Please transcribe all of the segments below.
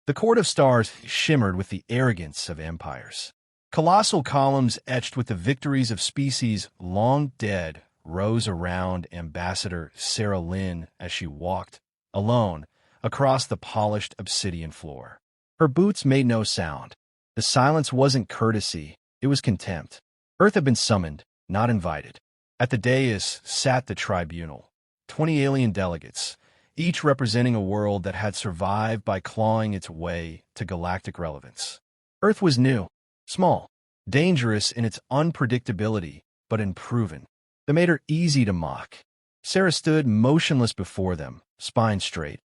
The court of stars shimmered with the arrogance of empires. Colossal columns etched with the victories of species long dead rose around Ambassador Sarah Lynn as she walked, alone, across the polished obsidian floor. Her boots made no sound. The silence wasn't courtesy, it was contempt. Earth had been summoned, not invited. At the dais sat the Tribunal, 20 alien delegates, each representing a world that had survived by clawing its way to galactic relevance. Earth was new, small, dangerous in its unpredictability, but unproven. That made her easy to mock. Sarah stood motionless before them, spine straight,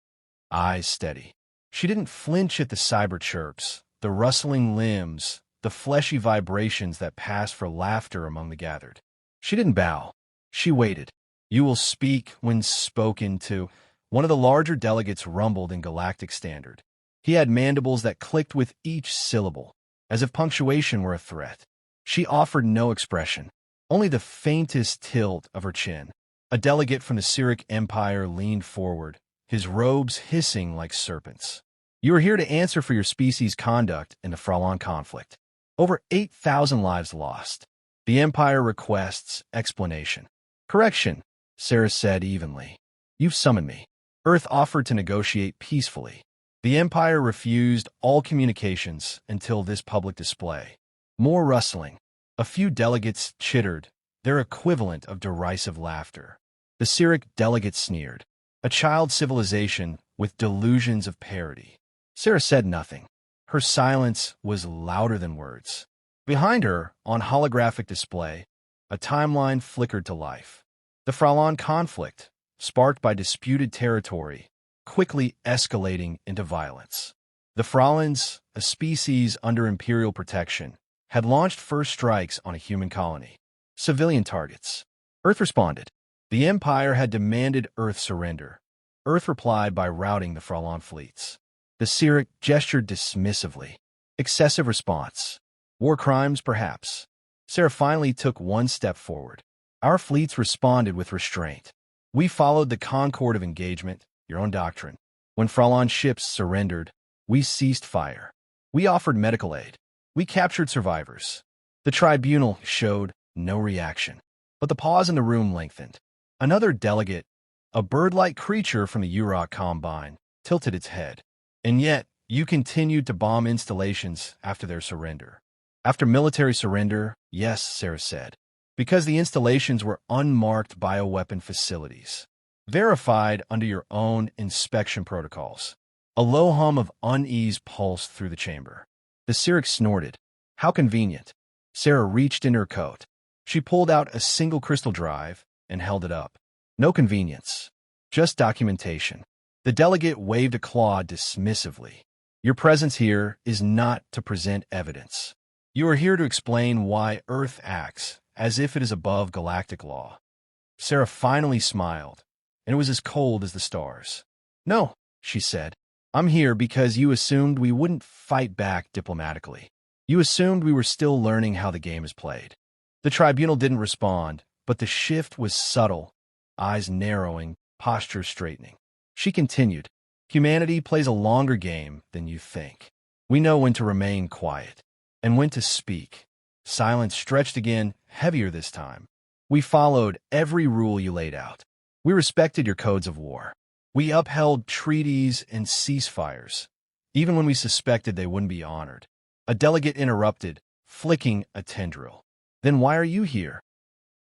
eyes steady. She didn't flinch at the cyber chirps, the rustling limbs, the fleshy vibrations that passed for laughter among the gathered. She didn't bow. She waited. "You will speak when spoken to." One of the larger delegates rumbled in galactic standard. He had mandibles that clicked with each syllable, as if punctuation were a threat. She offered no expression, only the faintest tilt of her chin. A delegate from the Galactic Empire leaned forward, his robes hissing like serpents. "You are here to answer for your species' conduct in the Fraulein conflict. Over 8,000 lives lost. The Empire requests explanation." "Correction," Sarah said evenly. "You've summoned me." Earth offered to negotiate peacefully. The Empire refused all communications until this public display. More rustling. A few delegates chittered, their equivalent of derisive laughter. The Cyric delegate sneered. A child civilization with delusions of parody. Sarah said nothing. Her silence was louder than words. Behind her, on holographic display, a timeline flickered to life. The Fraulein conflict, sparked by disputed territory, quickly escalating into violence. The Frauleins, a species under imperial protection, had launched first strikes on a human colony. Civilian targets. Earth responded. The Empire had demanded Earth surrender. Earth replied by routing the Fraulein fleets. The Cyric gestured dismissively. Excessive response. War crimes, perhaps. Sarah finally took one step forward. "Our fleets responded with restraint. We followed the concord of engagement, your own doctrine. When Fraulein ships surrendered, we ceased fire. We offered medical aid. We captured survivors." The Tribunal showed no reaction, but the pause in the room lengthened. Another delegate, a bird-like creature from the Urok Combine, tilted its head. "And yet, you continued to bomb installations after their surrender." "After military surrender, yes," Sarah said, "because the installations were unmarked bioweapon facilities, verified under your own inspection protocols." A low hum of unease pulsed through the chamber. The Cyric snorted. "How convenient." Sarah reached in her coat. She pulled out a single crystal drive and held it up. "No convenience, just documentation." The delegate waved a claw dismissively. "Your presence here is not to present evidence. You are here to explain why Earth acts as if it is above galactic law." Sarah finally smiled, and it was as cold as the stars. "No," she said. "I'm here because you assumed we wouldn't fight back diplomatically. You assumed we were still learning how the game is played." The Tribunal didn't respond, but the shift was subtle, eyes narrowing, posture straightening. She continued, "Humanity plays a longer game than you think. We know when to remain quiet and when to speak." Silence stretched again, heavier this time. "We followed every rule you laid out. We respected your codes of war. We upheld treaties and ceasefires, even when we suspected they wouldn't be honored." A delegate interrupted, flicking a tendril. "Then why are you here?"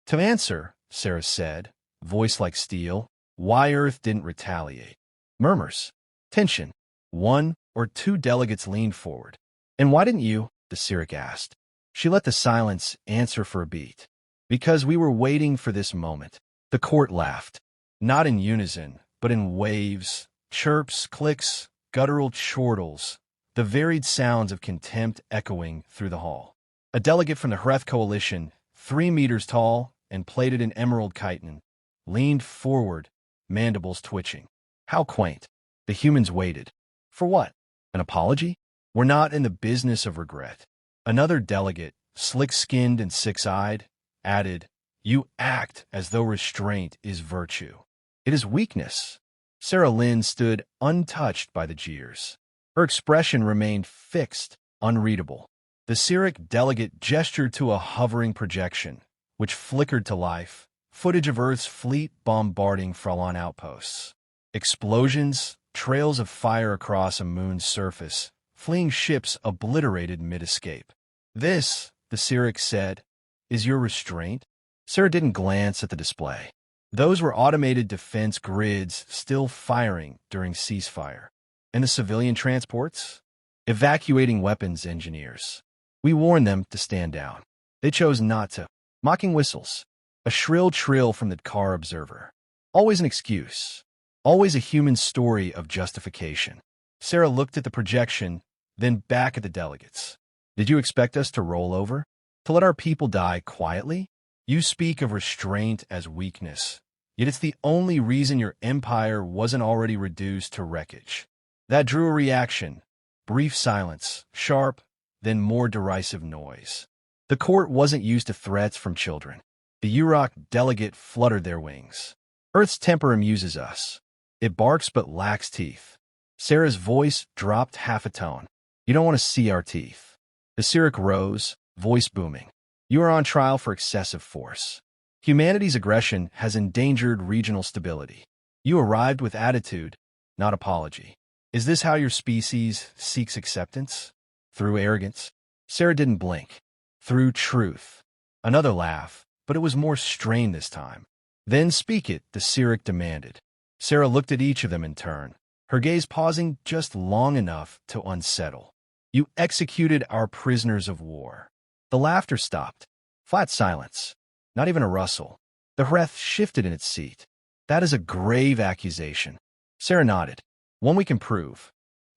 "To answer," Sarah said, voice like steel, why Earth didn't retaliate. Murmurs. Tension. One or two delegates leaned forward. "And why didn't you?" the Cyric asked. She let the silence answer for a beat. "Because we were waiting for this moment." The court laughed. Not in unison, but in waves, chirps, clicks, guttural chortles, the varied sounds of contempt echoing through the hall. A delegate from the Hreth Coalition, 3 meters tall and plated in emerald chitin, leaned forward, mandibles twitching. How quaint. The humans waited. For what? An apology? "We're not in the business of regret." Another delegate, slick-skinned and six-eyed, added, "You act as though restraint is virtue. It is weakness." Sarah Lynn stood untouched by the jeers. Her expression remained fixed, unreadable. The Cyric delegate gestured to a hovering projection, which flickered to life, footage of Earth's fleet bombarding Frelon outposts. Explosions, trails of fire across a moon's surface, fleeing ships obliterated mid-escape. "This," the Cyric said, "is your restraint?" Sarah didn't glance at the display. Those were automated defense grids still firing during ceasefire. And the civilian transports? Evacuating weapons engineers. We warned them to stand down. They chose not to. Mocking whistles. A shrill trill from the car observer. Always an excuse. Always a human story of justification. Sarah looked at the projection, then back at the delegates. "Did you expect us to roll over? To let our people die quietly? You speak of restraint as weakness, yet it's the only reason your empire wasn't already reduced to wreckage." That drew a reaction. Brief silence, sharp, then more derisive noise. The court wasn't used to threats from children. The Urok delegate fluttered their wings. "Earth's temper amuses us. It barks but lacks teeth." Sarah's voice dropped half a tone. "You don't want to see our teeth." The Cyric rose, voice booming. "You are on trial for excessive force. Humanity's aggression has endangered regional stability. You arrived with attitude, not apology. Is this how your species seeks acceptance? Through arrogance?" Sarah didn't blink. "Through truth." Another laugh, but it was more strained this time. "Then speak it," the Cyric demanded. Sarah looked at each of them in turn, her gaze pausing just long enough to unsettle. "You executed our prisoners of war." The laughter stopped. Flat silence. Not even a rustle. The Hreth shifted in its seat. "That is a grave accusation." Sarah nodded. "One we can prove."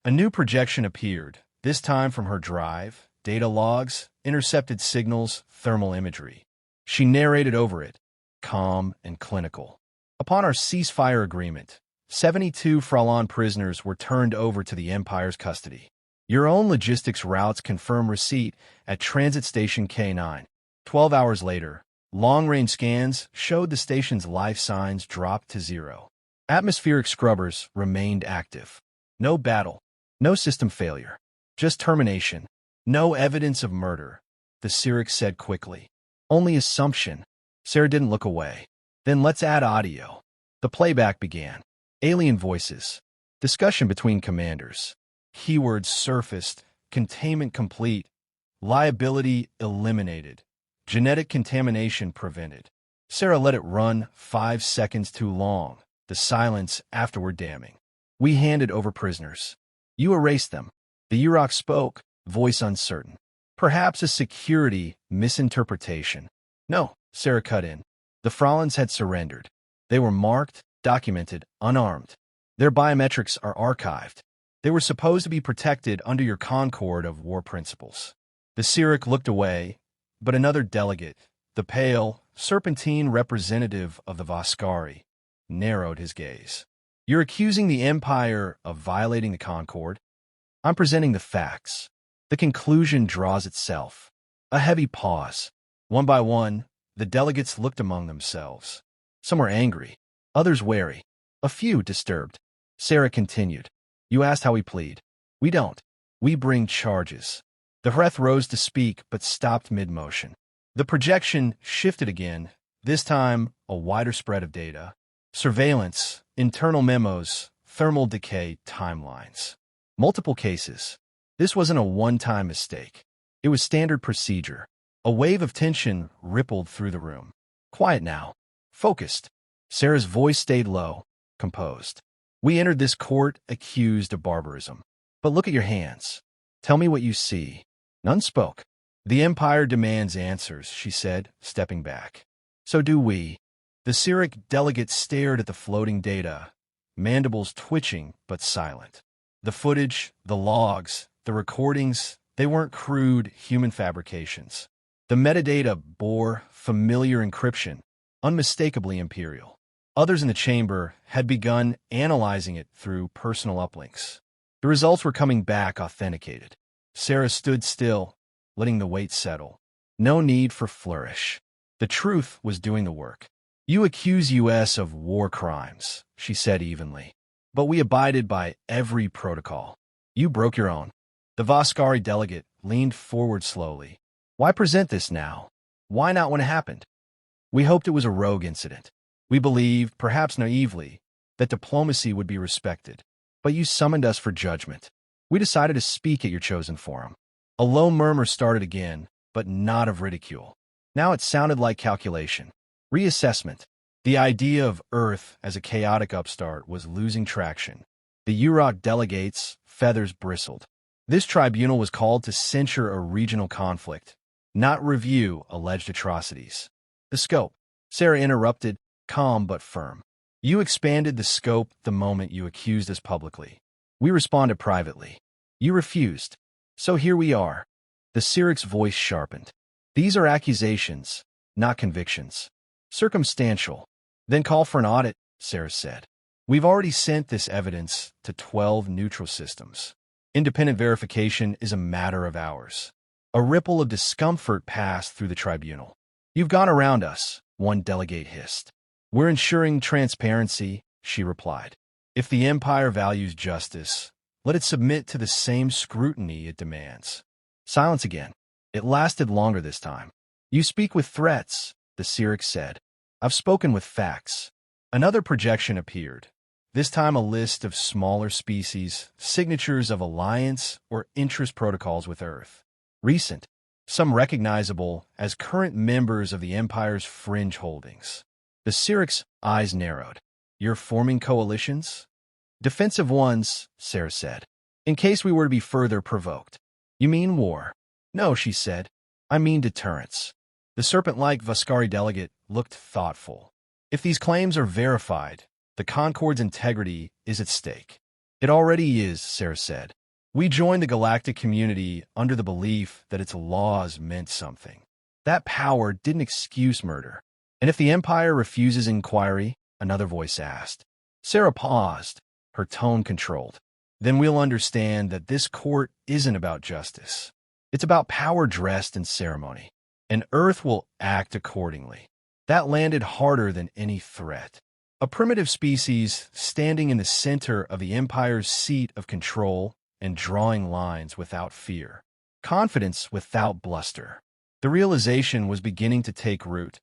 A new projection appeared, this time from her drive, data logs, intercepted signals, thermal imagery. She narrated over it, calm and clinical. "Upon our ceasefire agreement, 72 Frelon prisoners were turned over to the Empire's custody. Your own logistics routes confirm receipt at Transit Station K9. 12 hours later, long-range scans showed the station's life signs dropped to 0. Atmospheric scrubbers remained active. No battle, no system failure, just termination. No evidence of murder," the Cyric said quickly. "Only assumption." Sarah didn't look away. "Then let's add audio." The playback began. Alien voices. Discussion between commanders. Keywords surfaced. Containment complete. Liability eliminated. Genetic contamination prevented. Sarah let it run 5 seconds too long. The silence afterward damning. "We handed over prisoners. You erased them." The Urok spoke, voice uncertain. "Perhaps a security misinterpretation." "No," Sarah cut in. "The Frolins had surrendered. They were marked, documented, unarmed. Their biometrics are archived. They were supposed to be protected under your Concord of War Principles." The Cyric looked away, but another delegate, the pale, serpentine representative of the Voskari, narrowed his gaze. "You're accusing the Empire of violating the Concord?" "I'm presenting the facts." The conclusion draws itself. A heavy pause. One by one, the delegates looked among themselves. Some were angry, others wary, a few disturbed. Sarah continued. "You asked how we plead. We don't. We bring charges." The Hreth rose to speak, but stopped mid-motion. The projection shifted again, this time a wider spread of data. Surveillance, internal memos, thermal decay timelines. Multiple cases. This wasn't a one-time mistake. It was standard procedure. A wave of tension rippled through the room. Quiet now. Focused. Sarah's voice stayed low, composed. "We entered this court accused of barbarism. But look at your hands. Tell me what you see." None spoke. "The Empire demands answers," she said, stepping back. "So do we." The Cyric delegate stared at the floating data, mandibles twitching but silent. The footage, the logs, the recordings, they weren't crude human fabrications. The metadata bore familiar encryption, unmistakably imperial. Others in the chamber had begun analyzing it through personal uplinks. The results were coming back authenticated. Sarah stood still, letting the weight settle. No need for flourish. The truth was doing the work. "You accuse US of war crimes," she said evenly. "But we abided by every protocol. You broke your own. The Voskari delegate leaned forward slowly. Why present this now? Why not when it happened? We hoped it was a rogue incident. We believed, perhaps naively, that diplomacy would be respected. But you summoned us for judgment. We decided to speak at your chosen forum. A low murmur started again, but not of ridicule. Now it sounded like calculation. Reassessment. The idea of Earth as a chaotic upstart was losing traction. The Urok delegates' feathers bristled. This tribunal was called to censure a regional conflict, not review alleged atrocities. The scope. Sarah interrupted, calm but firm. You expanded the scope the moment you accused us publicly. We responded privately. You refused. So here we are. The Syric's voice sharpened. These are accusations, not convictions. Circumstantial. Then call for an audit, Sarah said. We've already sent this evidence to 12 neutral systems. Independent verification is a matter of hours. A ripple of discomfort passed through the tribunal. You've gone around us, one delegate hissed. We're ensuring transparency, she replied. If the Empire values justice, let it submit to the same scrutiny it demands. Silence again. It lasted longer this time. You speak with threats, the Cyric said. I've spoken with facts. Another projection appeared. This time a list of smaller species, signatures of alliance or interest protocols with Earth. Recent, some recognizable as current members of the Empire's fringe holdings. The Cyric's eyes narrowed. You're forming coalitions? Defensive ones, Sarah said, in case we were to be further provoked. You mean war? No, she said. I mean deterrence. The serpent-like Voskari delegate looked thoughtful. If these claims are verified, the Concord's integrity is at stake. It already is, Sarah said. We joined the galactic community under the belief that its laws meant something. That power didn't excuse murder. And if the Empire refuses inquiry, another voice asked. Sarah paused, her tone controlled. Then we'll understand that this court isn't about justice. It's about power dressed in ceremony. And Earth will act accordingly. That landed harder than any threat. A primitive species standing in the center of the Empire's seat of control and drawing lines without fear. Confidence without bluster. The realization was beginning to take root.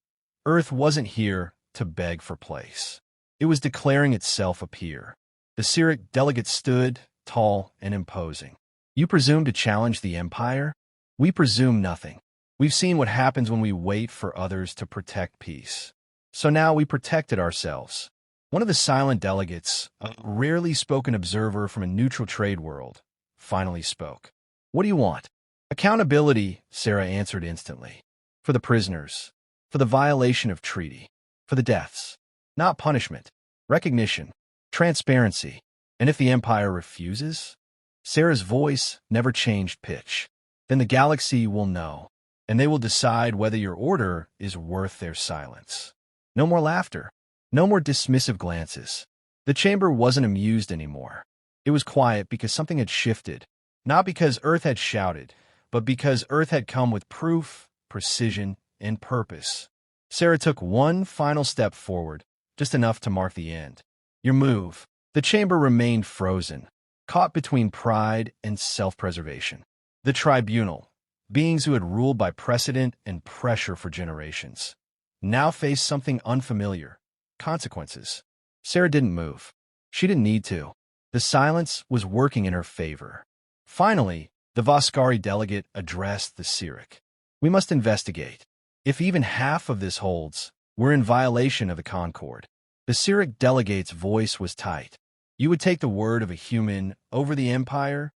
Earth wasn't here to beg for place. It was declaring itself a peer. The Cyric delegate stood, tall and imposing. You presume to challenge the Empire? We presume nothing. We've seen what happens when we wait for others to protect peace. So now we protected ourselves. One of the silent delegates, a rarely spoken observer from a neutral trade world, finally spoke. What do you want? Accountability, Sarah answered instantly. For the prisoners. For the violation of treaty. For the deaths. Not punishment. Recognition. Transparency. And if the Empire refuses? Sarah's voice never changed pitch. Then the galaxy will know. And they will decide whether your order is worth their silence. No more laughter. No more dismissive glances. The chamber wasn't amused anymore. It was quiet because something had shifted. Not because Earth had shouted, but because Earth had come with proof, precision, and purpose. Sarah took one final step forward, just enough to mark the end. Your move. The chamber remained frozen, caught between pride and self-preservation. The tribunal, beings who had ruled by precedent and pressure for generations, now faced something unfamiliar. Consequences. Sarah didn't move. She didn't need to. The silence was working in her favor. Finally, the Voskari delegate addressed the Cyric. We must investigate. If even half of this holds, we're in violation of the Concord. The Cyric delegate's voice was tight. You would take the word of a human over the Empire?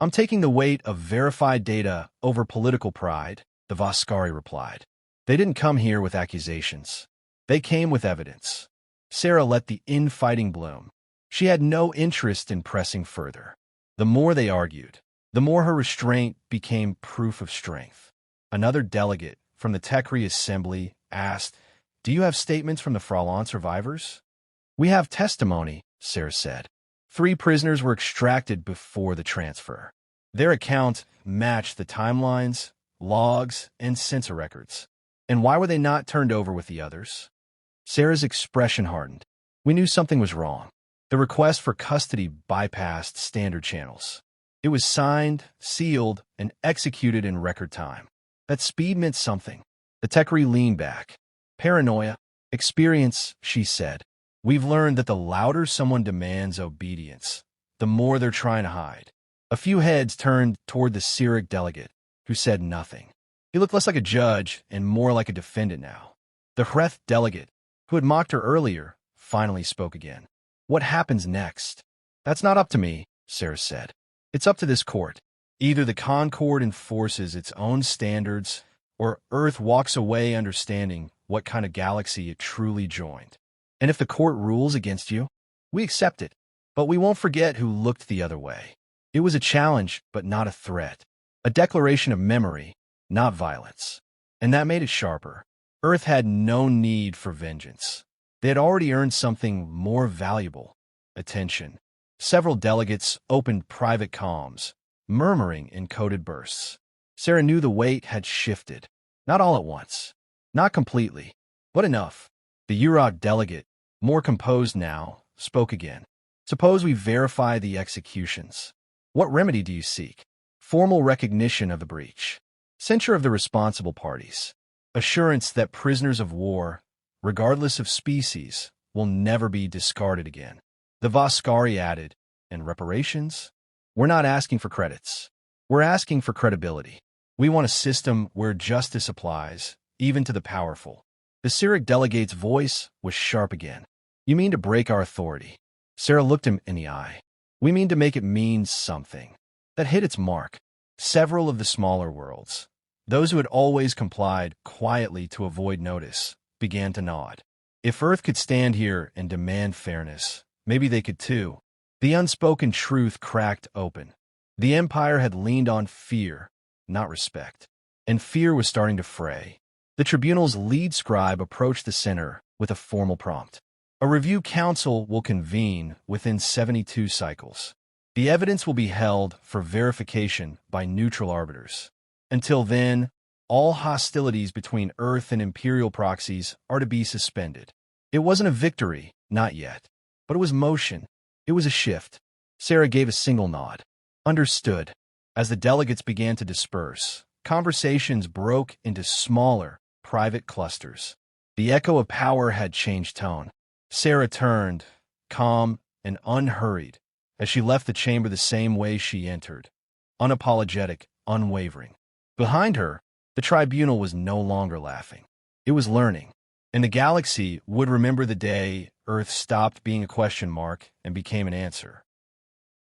I'm taking the weight of verified data over political pride, the Voskari replied. They didn't come here with accusations. They came with evidence. Sarah let the infighting bloom. She had no interest in pressing further. The more they argued, the more her restraint became proof of strength. Another delegate from the Tekri Assembly asked, Do you have statements from the Fraulein survivors? We have testimony, Sarah said. 3 prisoners were extracted before the transfer. Their account matched the timelines, logs, and sensor records. And why were they not turned over with the others? Sarah's expression hardened. We knew something was wrong. The request for custody bypassed standard channels. It was signed, sealed, and executed in record time. That speed meant something. The Techri leaned back. Paranoia. Experience, she said. We've learned that the louder someone demands obedience, the more they're trying to hide. A few heads turned toward the Cyric delegate, who said nothing. He looked less like a judge and more like a defendant now. The Hreth delegate, who had mocked her earlier, finally spoke again. What happens next? That's not up to me, Sarah said. It's up to this court. Either the Concord enforces its own standards, or Earth walks away understanding what kind of galaxy it truly joined. And if the court rules against you, we accept it. But we won't forget who looked the other way. It was a challenge, but not a threat. A declaration of memory, not violence. And that made it sharper. Earth had no need for vengeance. They had already earned something more valuable: attention. Several delegates opened private comms, murmuring in coded bursts. Sarah knew the weight had shifted. Not all at once. Not completely. But enough. The Urok delegate, more composed now, spoke again. Suppose we verify the executions. What remedy do you seek? Formal recognition of the breach. Censure of the responsible parties. Assurance that prisoners of war, regardless of species, will never be discarded again. The Voskari added, and reparations? We're not asking for credits. We're asking for credibility. We want a system where justice applies, even to the powerful. The Cyric delegate's voice was sharp again. You mean to break our authority? Sarah looked him in the eye. We mean to make it mean something. That hit its mark. Several of the smaller worlds, those who had always complied quietly to avoid notice, began to nod. If Earth could stand here and demand fairness, maybe they could too. The unspoken truth cracked open. The Empire had leaned on fear, not respect. And fear was starting to fray. The Tribunal's lead scribe approached the center with a formal prompt. A review council will convene within 72 cycles. The evidence will be held for verification by neutral arbiters. Until then, all hostilities between Earth and Imperial proxies are to be suspended. It wasn't a victory, not yet. But it was motion. It was a shift. Sarah gave a single nod. Understood. As the delegates began to disperse, conversations broke into smaller, private clusters. The echo of power had changed tone. Sarah turned, calm and unhurried, as she left the chamber the same way she entered. Unapologetic, unwavering. Behind her, the Tribunal was no longer laughing. It was learning. And the galaxy would remember the day Earth stopped being a question mark and became an answer.